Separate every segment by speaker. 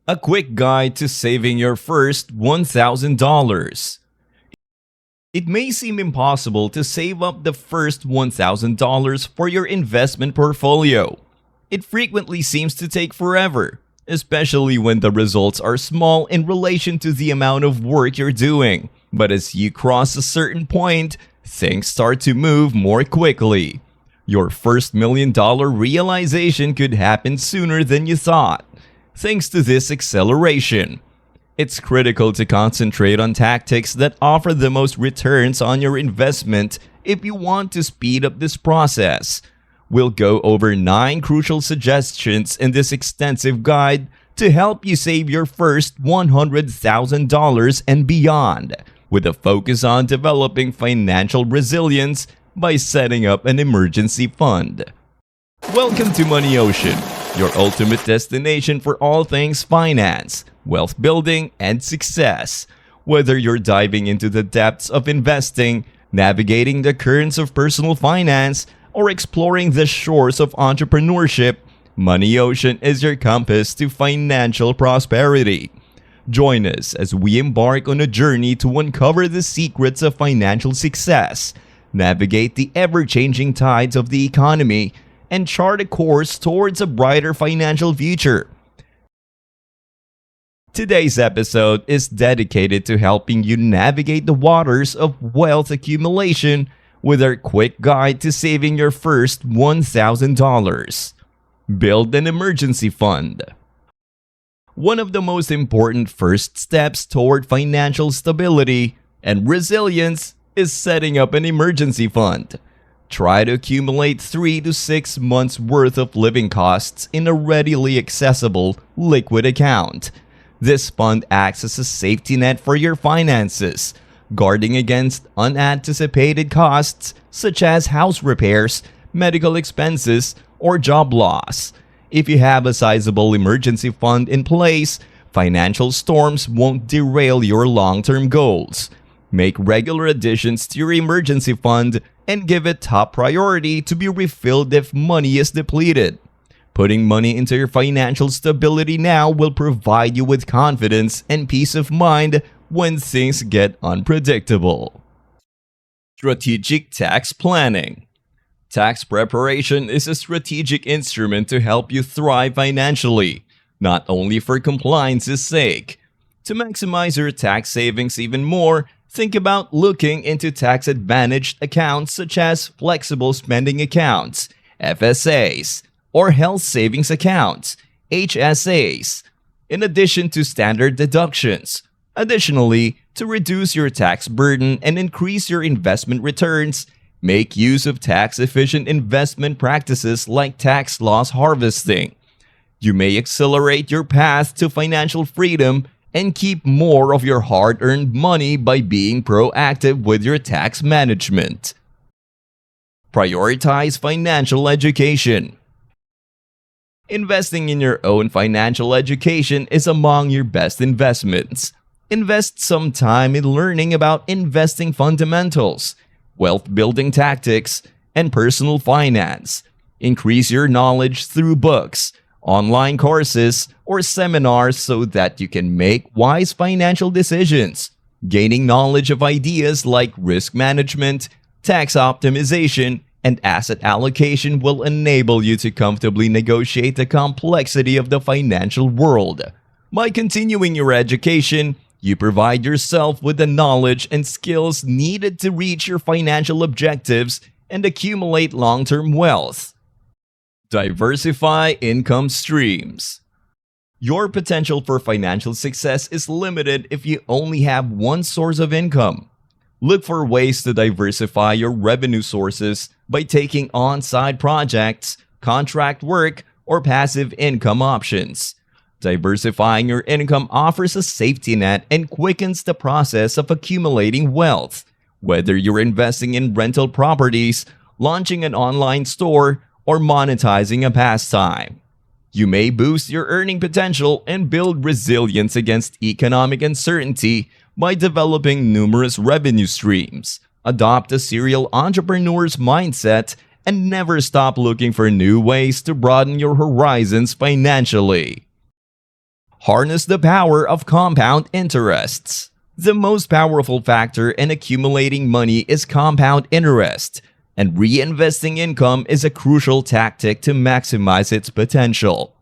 Speaker 1: A quick guide to saving your first $1,000. It may seem impossible to save up the first $1,000 for your investment portfolio. It frequently seems to take forever, especially when the results are small in relation to the amount of work you're doing. But as you cross a certain point, things start to move more quickly. Your first $1 million realization could happen sooner than you thought, thanks to this acceleration. It's critical to concentrate on tactics that offer the most returns on your investment if you want to speed up this process. We'll go over 9 crucial suggestions in this extensive guide to help you save your first $100,000 and beyond, with a focus on developing financial resilience by setting up an emergency fund. Welcome to Money Ocean, your ultimate destination for all things finance, wealth building, and success. Whether you're diving into the depths of investing, navigating the currents of personal finance, or exploring the shores of entrepreneurship, Money Ocean is your compass to financial prosperity. Join us as we embark on a journey to uncover the secrets of financial success, navigate the ever-changing tides of the economy, and chart a course towards a brighter financial future. Today's episode is dedicated to helping you navigate the waters of wealth accumulation with our quick guide to saving your first $1,000. Build an emergency fund. One of the most important first steps toward financial stability and resilience is setting up an emergency fund. Try to accumulate 3 to 6 months worth of living costs in a readily accessible liquid account. This fund acts as a safety net for your finances, guarding against unanticipated costs such as house repairs, medical expenses, or job loss. If you have a sizable emergency fund in place, financial storms won't derail your long-term goals. Make regular additions to your emergency fund and give it top priority to be refilled if money is depleted. Putting money into your financial stability now will provide you with confidence and peace of mind when things get unpredictable. Strategic tax planning. Tax preparation is a strategic instrument to help you thrive financially, not only for compliance's sake. To maximize your tax savings even more, think about looking into tax-advantaged accounts such as flexible spending accounts, FSAs, or health savings accounts, HSAs, in addition to standard deductions. Additionally, to reduce your tax burden and increase your investment returns, make use of tax-efficient investment practices like tax loss harvesting. You may accelerate your path to financial freedom and keep more of your hard-earned money by being proactive with your tax management. Prioritize financial education. Investing in your own financial education is among your best investments. Invest some time in learning about investing fundamentals, wealth-building tactics, and personal finance. Increase your knowledge through books, online courses, or seminars so that you can make wise financial decisions. Gaining knowledge of ideas like risk management, tax optimization, and asset allocation will enable you to comfortably negotiate the complexity of the financial world. By continuing your education, you provide yourself with the knowledge and skills needed to reach your financial objectives and accumulate long-term wealth. Diversify income streams. Your potential for financial success is limited if you only have one source of income. Look for ways to diversify your revenue sources by taking on side projects, contract work, or passive income options. Diversifying your income offers a safety net and quickens the process of accumulating wealth. Whether you're investing in rental properties, launching an online store, or monetizing a pastime, you may boost your earning potential and build resilience against economic uncertainty by developing numerous revenue streams. Adopt a serial entrepreneur's mindset and never stop looking for new ways to broaden your horizons financially. Harness the power of compound interests. The most powerful factor in accumulating money is compound interest, and reinvesting income is a crucial tactic to maximize its potential.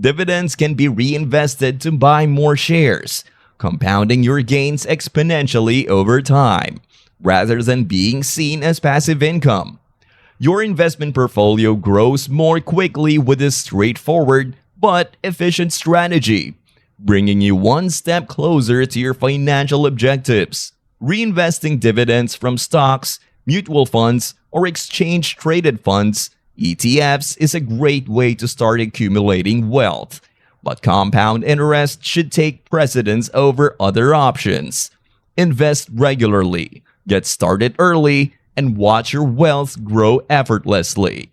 Speaker 1: Dividends can be reinvested to buy more shares, compounding your gains exponentially over time, rather than being seen as passive income. Your investment portfolio grows more quickly with this straightforward but efficient strategy, bringing you one step closer to your financial objectives. Reinvesting dividends from stocks, mutual funds, or exchange-traded funds, ETFs, is a great way to start accumulating wealth. But compound interest should take precedence over other options. Invest regularly, get started early, and watch your wealth grow effortlessly.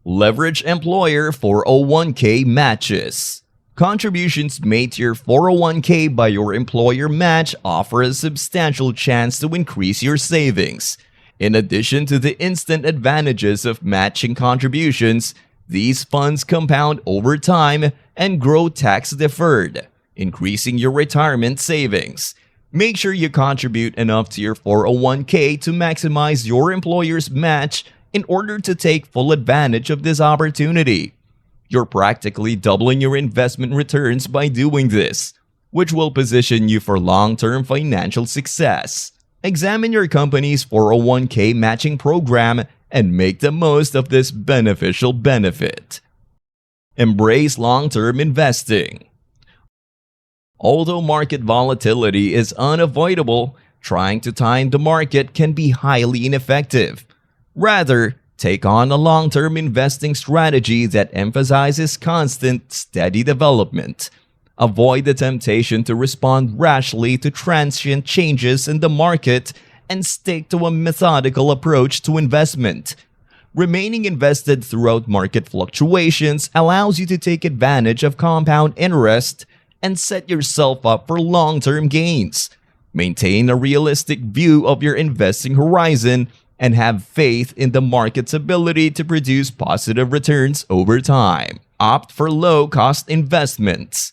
Speaker 1: Leverage employer 401k matches. Contributions made to your 401k by your employer match offer a substantial chance to increase your savings. In addition to the instant advantages of matching contributions, these funds compound over time and grow tax-deferred, increasing your retirement savings. Make sure you contribute enough to your 401k to maximize your employer's match in order to take full advantage of this opportunity. You're practically doubling your investment returns by doing this, which will position you for long-term financial success. Examine your company's 401k matching program and make the most of this beneficial benefit. Embrace long-term investing. Although market volatility is unavoidable, trying to time the market can be highly ineffective. Rather, take on a long-term investing strategy that emphasizes constant, steady development. Avoid the temptation to respond rashly to transient changes in the market and stick to a methodical approach to investment. Remaining invested throughout market fluctuations allows you to take advantage of compound interest and set yourself up for long-term gains. Maintain a realistic view of your investing horizon and have faith in the market's ability to produce positive returns over time. Opt for low-cost investments.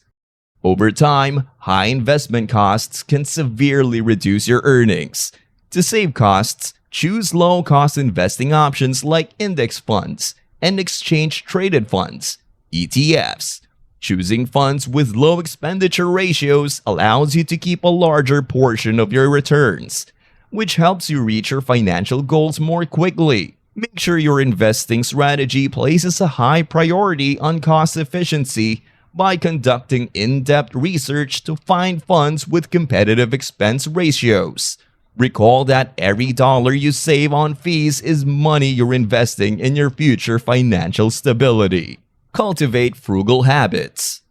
Speaker 1: Over time, high investment costs can severely reduce your earnings. To save costs, choose low-cost investing options like index funds and exchange-traded funds, ETFs. Choosing funds with low expenditure ratios allows you to keep a larger portion of your returns, which helps you reach your financial goals more quickly. Make sure your investing strategy places a high priority on cost efficiency by conducting in-depth research to find funds with competitive expense ratios. Recall that every dollar you save on fees is money you're investing in your future financial stability. Cultivate frugal habits.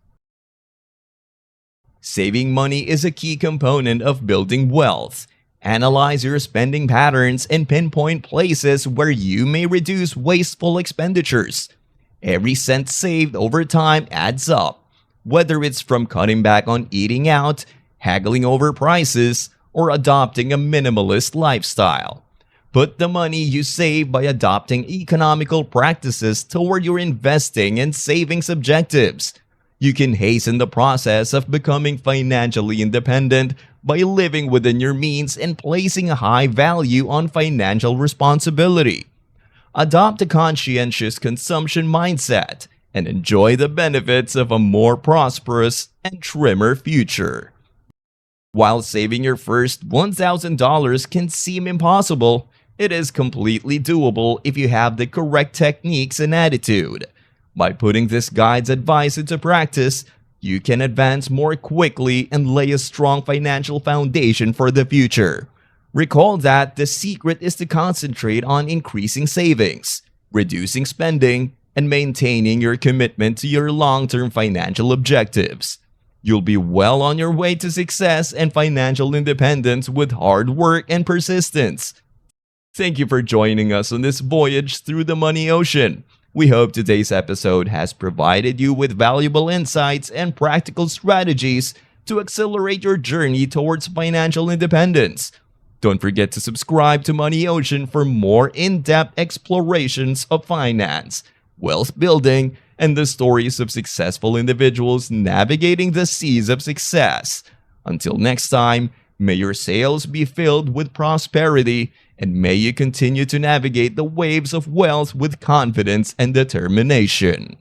Speaker 1: Saving money is a key component of building wealth. Analyze your spending patterns and pinpoint places where you may reduce wasteful expenditures. Every cent saved over time adds up, whether it's from cutting back on eating out, haggling over prices, or adopting a minimalist lifestyle. Put the money you save by adopting economical practices toward your investing and savings objectives. You can hasten the process of becoming financially independent by living within your means and placing a high value on financial responsibility. Adopt a conscientious consumption mindset and enjoy the benefits of a more prosperous and trimmer future. While saving your first $1,000 can seem impossible, it is completely doable if you have the correct techniques and attitude. By putting this guide's advice into practice, you can advance more quickly and lay a strong financial foundation for the future. Recall that the secret is to concentrate on increasing savings, reducing spending, and maintaining your commitment to your long-term financial objectives. You'll be well on your way to success and financial independence with hard work and persistence. Thank you for joining us on this voyage through the money ocean. We hope today's episode has provided you with valuable insights and practical strategies to accelerate your journey towards financial independence. Don't forget to subscribe to Money Ocean for more in-depth explorations of finance, wealth building, and the stories of successful individuals navigating the seas of success. Until next time, may your sails be filled with prosperity, and may you continue to navigate the waves of wealth with confidence and determination.